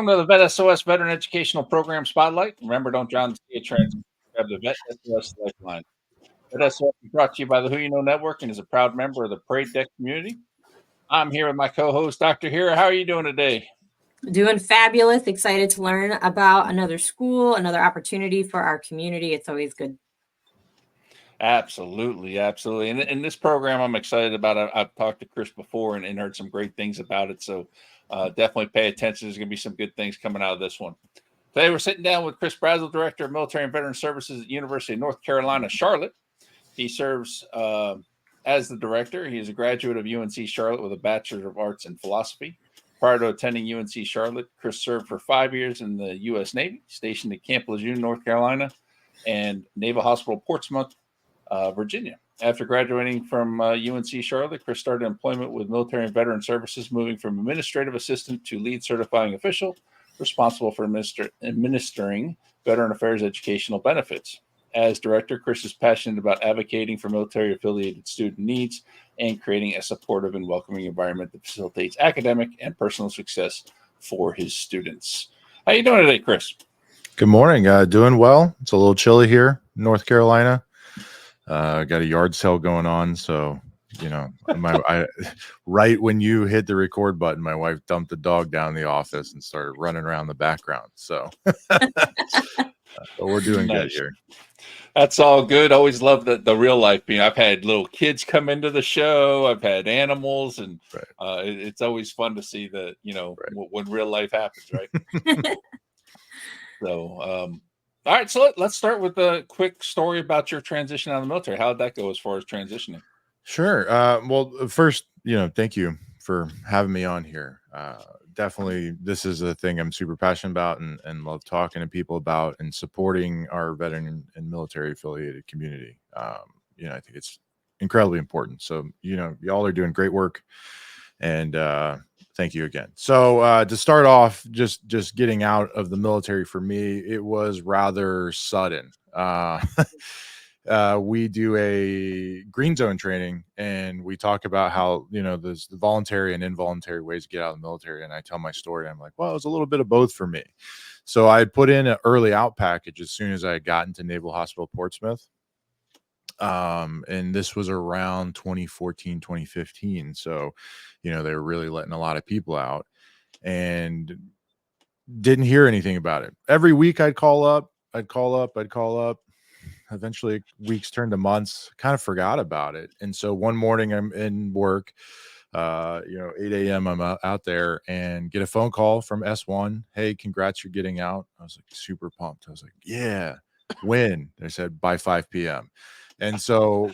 Welcome to the Vet S.O.S. Veteran Educational Program Spotlight. Remember, don't drown the sea of transit. Grab the Vet S.O.S. Lifeline. Vet S.O.S is brought to you by the Who You Know Network and is a proud member of the Parade Deck community. I'm here with my co-host, Dr. Hira. How are you doing today? Doing fabulous. Excited to learn about another school, another opportunity for our community. It's always good. Absolutely. And in this program, I'm excited about. I've talked to Chris before and heard some great things about it. So definitely pay attention. There's going to be some good things coming out of this one. Today, we're sitting down with Chris Brasel, Director of Military and Veteran Services at University of North Carolina, Charlotte. He serves as the director. He is a graduate of UNC Charlotte with a Bachelor of Arts in Philosophy. Prior to attending UNC Charlotte, Chris served for 5 years in the U.S. Navy, stationed at Camp Lejeune, North Carolina, and Naval Hospital, Portsmouth, Virginia. After graduating from UNC Charlotte, Chris started employment with Military and Veteran Services, moving from administrative assistant to lead certifying official, responsible for administering Veteran Affairs educational benefits. As director, Chris is passionate about advocating for military-affiliated student needs and creating a supportive and welcoming environment that facilitates academic and personal success for his students. How you doing today, Chris? Good morning. Doing well. It's a little chilly here in North Carolina. Got a yard sale going on, so right when you hit the record button, my wife dumped the dog down in the office and started running around the background. So, but we're doing good here. That's all good. Always love the real life being. I've had little kids come into the show. I've had animals, and it's always fun to see when real life happens, right? So, all right. So let's start with a quick story about your transition out of the military. How did that go as far as transitioning? Sure. Well, first, thank you for having me on here. Definitely, this is a thing I'm super passionate about and love talking to people about and supporting our veteran and military affiliated community. I think it's incredibly important. So, y'all are doing great work, and thank you again. So to start off, just getting out of the military for me, it was rather sudden. We do a green zone training, and we talk about how, there's the voluntary and involuntary ways to get out of the military. And I tell my story. I'm like, well, it was a little bit of both for me. So I put in an early out package as soon as I got into Naval Hospital, Portsmouth. And this was around 2014, 2015. So, they were really letting a lot of people out and didn't hear anything about it. Every week I'd call up. Eventually weeks turned to months, kind of forgot about it. And so one morning I'm in work, 8 a.m. I'm out there and get a phone call from S1. Hey, congrats, you're getting out. I was like super pumped. I was like, yeah, when? They said by 5 p.m. And so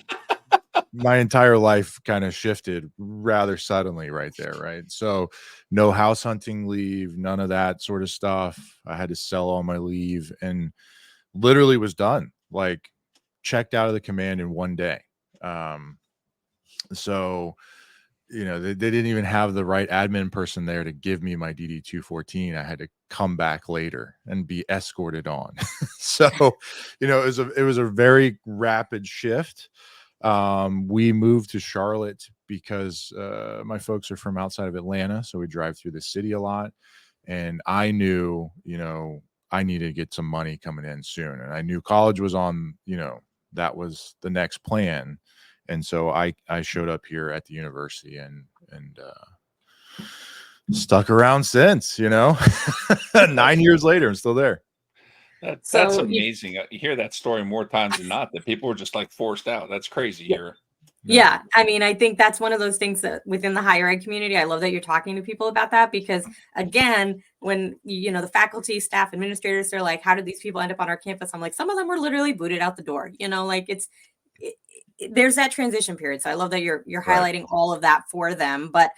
my entire life kind of shifted rather suddenly right there. Right. So no house hunting leave, none of that sort of stuff. I had to sell all my leave and literally was done, like checked out of the command in one day. So, they didn't even have the right admin person there to give me my DD 214. I had to come back later and be escorted on. So, it was a very rapid shift. We moved to Charlotte because my folks are from outside of Atlanta. So we drive through the city a lot. And I knew, I needed to get some money coming in soon. And I knew college was on, that was the next plan. And so I showed up here at the university and stuck around since, 9 years later, I'm still there. That's amazing. You hear that story more times than not, that people were just like forced out. That's crazy here. Yeah. I mean, I think that's one of those things that within the higher ed community, I love that you're talking to people about that, because again, when, the faculty, staff, administrators, they're like, how did these people end up on our campus? I'm like, some of them were literally booted out the door, there's that transition period. So I love that you're highlighting all of that for them, but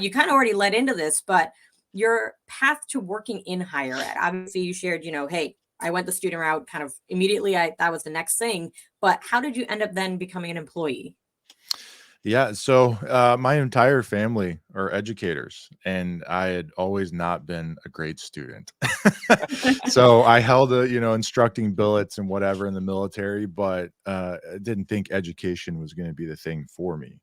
you kind of already led into this, but your path to working in higher ed, obviously you shared, hey, I went the student route kind of immediately. That was the next thing, but how did you end up then becoming an employee? Yeah. So my entire family are educators, and I had always not been a great student. So I held instructing billets and whatever in the military, but I didn't think education was going to be the thing for me.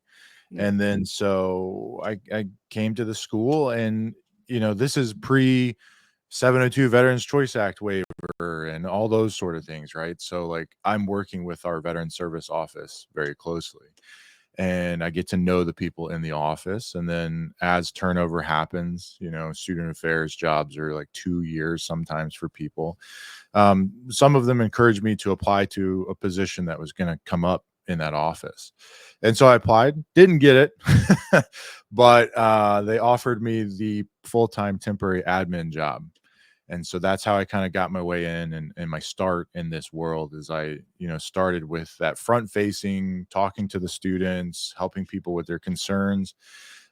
And then so I came to the school, and this is pre 702 Veterans Choice Act waiver and all those sort of things, right? So like I'm working with our veteran service office very closely, and I get to know the people in the office. And then as turnover happens, you know, student affairs jobs are like 2 years sometimes for people. Some of them encouraged me to apply to a position that was going to come up in that office. And so I applied, didn't get it, but they offered me the full-time temporary admin job. And so that's how I kind of got my way in, and my start in this world is I, you know, started with that front facing, talking to the students, helping people with their concerns.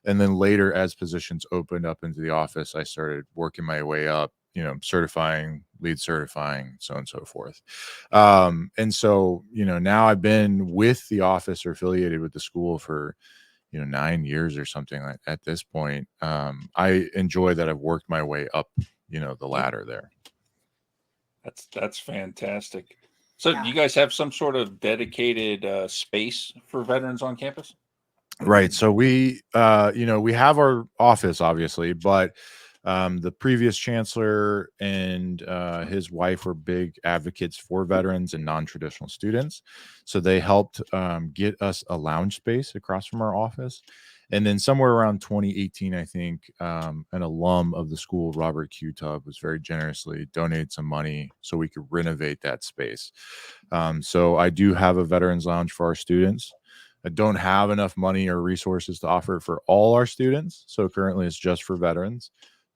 And then later, as positions opened up into the office, I started working my way up, you know, certifying, lead certifying, so on and so forth. And so, you know, now I've been with the office or affiliated with the school for, you know, 9 years or something like at this point. I enjoy that I've worked my way up, you know, the ladder there. That's fantastic. So Yeah. do you guys have some sort of dedicated space for veterans on campus? Right. So we, you know, we have our office, obviously, but the previous chancellor and his wife were big advocates for veterans and non-traditional students. So they helped get us a lounge space across from our office. And then somewhere around 2018, I think, an alum of the school, Robert Q. Tubb, was very generously donated some money so we could renovate that space. So I do have a veterans lounge for our students. I don't have enough money or resources to offer for all our students. So currently it's just for veterans,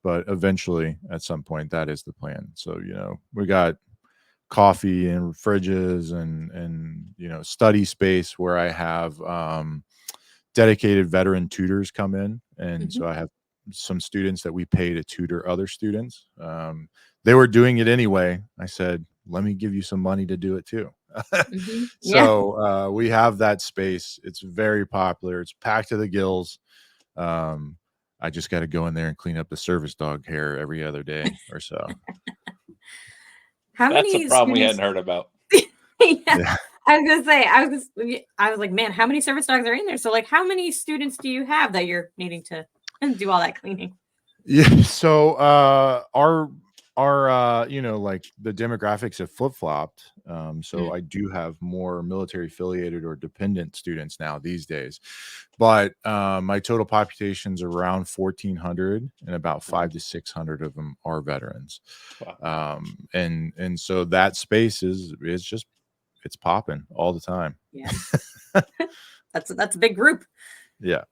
but eventually at some point that is the plan. So, you know, we got coffee and fridges and, you know, study space where I have dedicated veteran tutors come in. And so I have some students that we pay to tutor other students. They were doing it anyway. I said, let me give you some money to do it too. So we have that space. It's very popular. It's packed to the gills. I just got to go in there and clean up the service dog hair every other day or so. That's a problem we hadn't heard about. Yeah. I was gonna say, I was like, man, how many service dogs are in there? So like, how many students do you have that you're needing to do all that cleaning? Yeah. So our you know, like the demographics have flip-flopped. So I do have more military affiliated or dependent students now these days, but my total population's around 1,400, and about 500 to 600 of them are veterans. Wow. And so that space is just, it's popping all the time. Yeah. That's a big group. Yeah.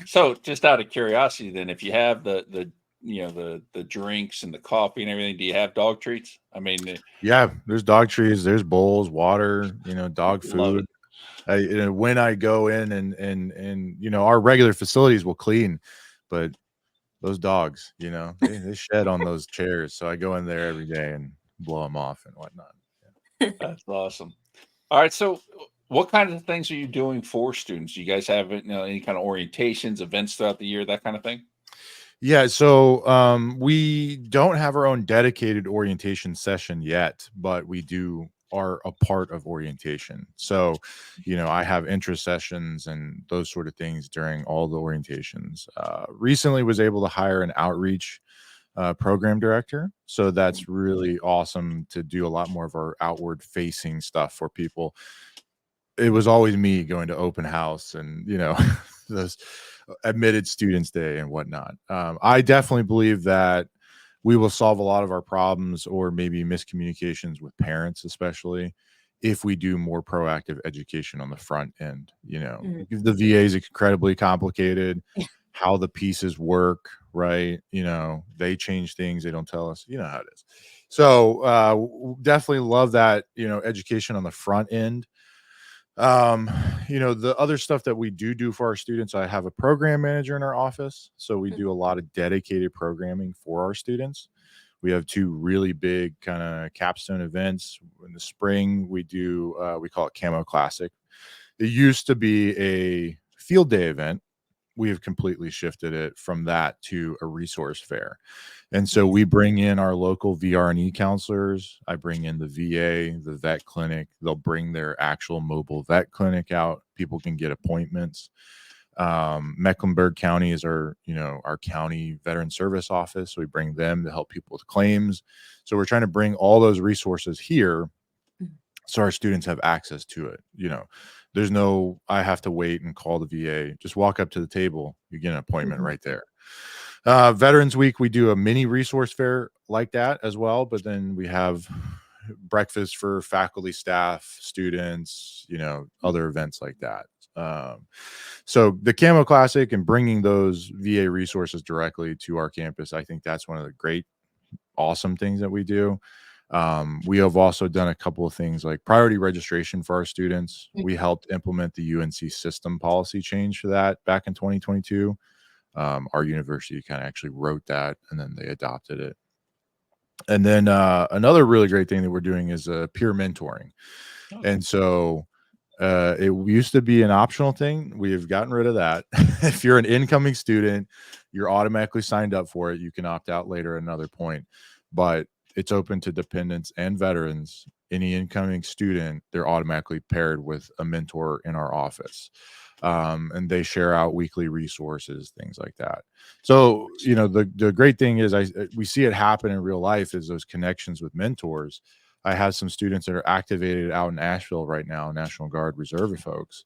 So just out of curiosity, then, if you have the you know, the drinks and the coffee and everything, do you have dog treats? I mean, Yeah, there's dog treats, there's bowls, water, you know, dog love food. it. You know, when I go in and you know, our regular facilities will clean, but those dogs, you know, they shed on those chairs. So I go in there every day and blow them off and whatnot. That's awesome. All right. So what kind of things are you doing for students? You guys have, you know, any kind of orientations, events throughout the year, that kind of thing? Yeah, so we don't have our own dedicated orientation session yet, but we are a part of orientation. So, you know, I have interest sessions and those sort of things during all the orientations. Recently was able to hire an outreach program director. So that's really awesome to do a lot more of our outward facing stuff for people. It was always me going to open house and, you know, those admitted students day and whatnot. I definitely believe that we will solve a lot of our problems or maybe miscommunications with parents, especially if we do more proactive education on the front end. You know, the VA is incredibly complicated, how the pieces work, right? You know, they change things, they don't tell us, you know how it is. So definitely love that, you know, education on the front end. You know, the other stuff that we do for our students, I have a program manager in our office, so we do a lot of dedicated programming for our students. We have two really big kind of capstone events in the spring. We do we call it Camo Classic. It used to be a field day event. We have completely shifted it from that to a resource fair. And so we bring in our local VR&E counselors. I bring in the VA, the vet clinic. They'll bring their actual mobile vet clinic out. People can get appointments. Mecklenburg County is our county veteran service office. So we bring them to help people with claims. So we're trying to bring all those resources here so our students have access to it. There's no, I have to wait and call the VA. Just walk up to the table, you get an appointment right there. Veterans Week, we do a mini resource fair like that as well, but then we have breakfast for faculty, staff, students, other events like that. So the Camo Classic and bringing those VA resources directly to our campus, I think that's one of the great, awesome things that we do. We have also done a couple of things like priority registration for our students. We helped implement the UNC system policy change for that back in 2022. Our university kind of actually wrote that, and then they adopted it. And then another really great thing that we're doing is peer mentoring. And so it used to be an optional thing. We have gotten rid of that. If you're an incoming student, you're automatically signed up for it. You can opt out later at another point, but it's open to dependents and veterans. Any incoming student, they're automatically paired with a mentor in our office. And they share out weekly resources, things like that. So, the great thing is we see it happen in real life is those connections with mentors. I have some students that are activated out in Asheville right now, National Guard Reserve folks.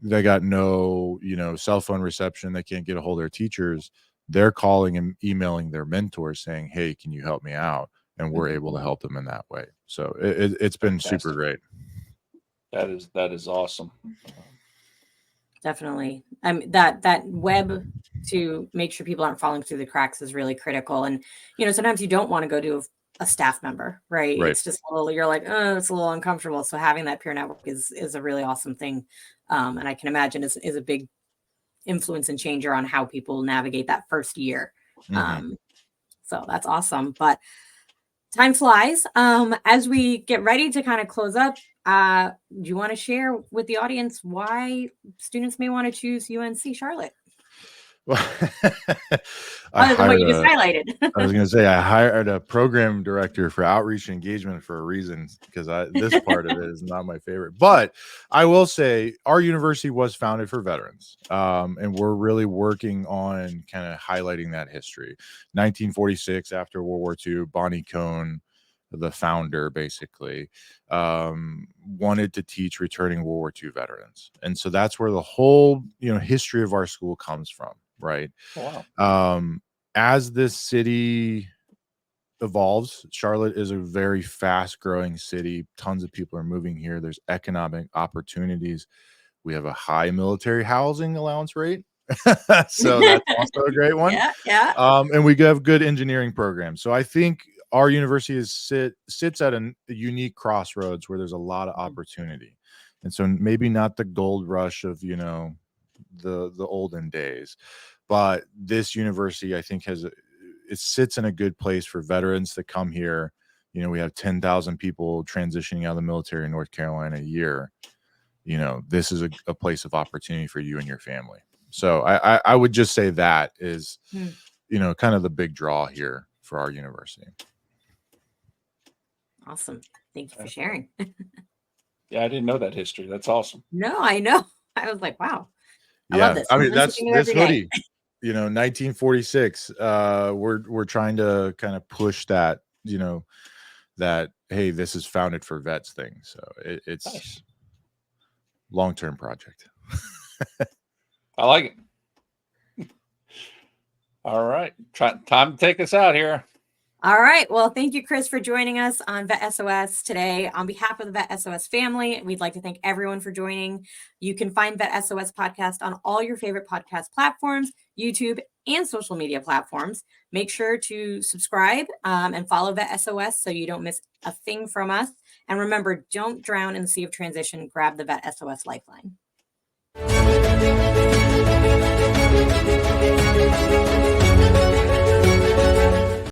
They got no, cell phone reception. They can't get a hold of their teachers. They're calling and emailing their mentors saying, hey, can you help me out? And we're able to help them in that way. So it's been super great. That is awesome. Definitely. That web to make sure people aren't falling through the cracks is really critical. And, sometimes you don't want to go to a staff member, right? It's just you're like, oh, it's a little uncomfortable. So having that peer network is a really awesome thing. And I can imagine is a big influence and changer on how people navigate that first year. So that's awesome. But time flies. As we get ready to kind of close up, do you want to share with the audience why students may want to choose UNC Charlotte? Well, Other than what you just highlighted. I was going to say I hired a program director for outreach and engagement for a reason, because this part of it is not my favorite. But I will say our university was founded for veterans, and we're really working on kind of highlighting that history. 1946, after World War II, Bonnie Cone, the founder, basically wanted to teach returning World War II veterans, and so that's where the whole history of our school comes from. Right. Wow. As this city evolves, Charlotte is a very fast growing city. Tons of people are moving here. There's economic opportunities. We have a high military housing allowance rate. So that's also a great one. Yeah. And we have good engineering programs. So I think our university sits at a unique crossroads where there's a lot of opportunity. And so maybe not the gold rush of, the olden days, but this university I think it sits in a good place for veterans to come here. We have 10,000 people transitioning out of the military in North Carolina a year. This is a place of opportunity for you and your family. So I would just say that is kind of the big draw here for our university. Awesome. Thank you for sharing. Yeah, I didn't know that history. That's awesome. No, I know. I was like, wow. I Yeah, love this. I mean, that's this hoodie, 1946. We're trying to kind of push that, that, hey, this is founded for vets thing. So it's nice. Long-term project. I like it. All right. Time to take us out here. All right. Well, thank you, Chris, for joining us on Vet SOS today. On behalf of the Vet SOS family, we'd like to thank everyone for joining. You can find Vet SOS podcast on all your favorite podcast platforms, YouTube, and social media platforms. Make sure to subscribe and follow Vet SOS so you don't miss a thing from us. And remember, don't drown in the sea of transition. Grab the Vet SOS lifeline.